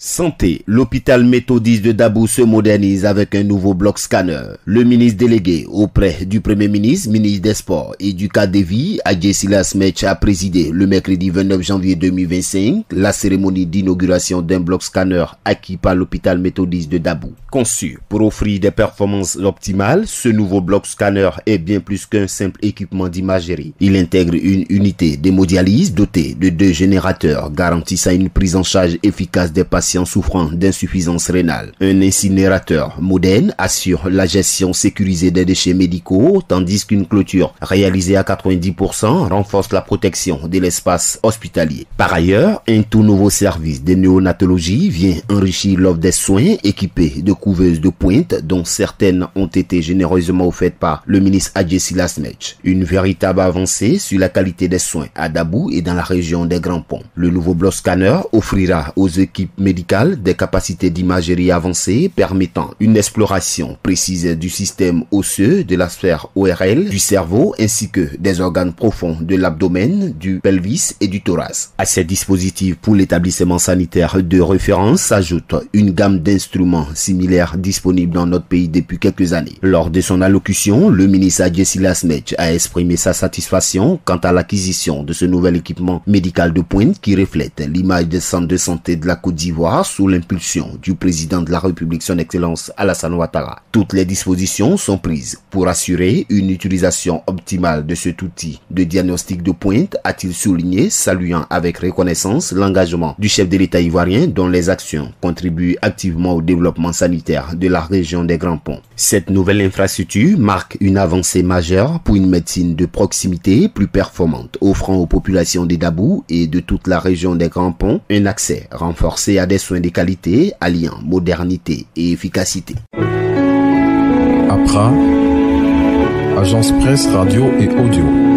Santé, l'hôpital méthodiste de Dabou se modernise avec un nouveau bloc scanner. Le ministre délégué auprès du Premier ministre, ministre des Sports et du cadre de vie, Adjei Sylla Smetch, a présidé le mercredi 29 janvier 2025 la cérémonie d'inauguration d'un bloc scanner acquis par l'hôpital méthodiste de Dabou. Conçu pour offrir des performances optimales, ce nouveau bloc scanner est bien plus qu'un simple équipement d'imagerie. Il intègre une unité d'hémodialyse dotée de 2 générateurs garantissant une prise en charge efficace des patients souffrant d'insuffisance rénale. Un incinérateur moderne assure la gestion sécurisée des déchets médicaux, tandis qu'une clôture réalisée à 90% renforce la protection de l'espace hospitalier. Par ailleurs, un tout nouveau service de néonatologie vient enrichir l'offre des soins équipés de couveuses de pointe, dont certaines ont été généreusement offertes par le ministre Adjei Sylla Smetch. Une véritable avancée sur la qualité des soins à Dabou et dans la région des Grands Ponts. Le nouveau bloc scanner offrira aux équipes médicales des capacités d'imagerie avancées permettant une exploration précise du système osseux, de la sphère ORL, du cerveau ainsi que des organes profonds de l'abdomen, du pelvis et du thorax. À ces dispositifs pour l'établissement sanitaire de référence s'ajoute une gamme d'instruments similaires disponibles dans notre pays depuis quelques années. Lors de son allocution, le ministre Adjei Sylla Smetch a exprimé sa satisfaction quant à l'acquisition de ce nouvel équipement médical de pointe qui reflète l'image des centres de santé de la Côte d'Ivoire sous l'impulsion du président de la République, son Excellence Alassane Ouattara. Toutes les dispositions sont prises pour assurer une utilisation optimale de cet outil de diagnostic de pointe, a-t-il souligné, saluant avec reconnaissance l'engagement du chef de l'État ivoirien dont les actions contribuent activement au développement sanitaire de la région des Grands Ponts. Cette nouvelle infrastructure marque une avancée majeure pour une médecine de proximité plus performante, offrant aux populations de Dabou et de toute la région des Grands Ponts un accès renforcé à des soins de qualité alliant modernité et efficacité. APRA, Agence Presse Radio et Audio.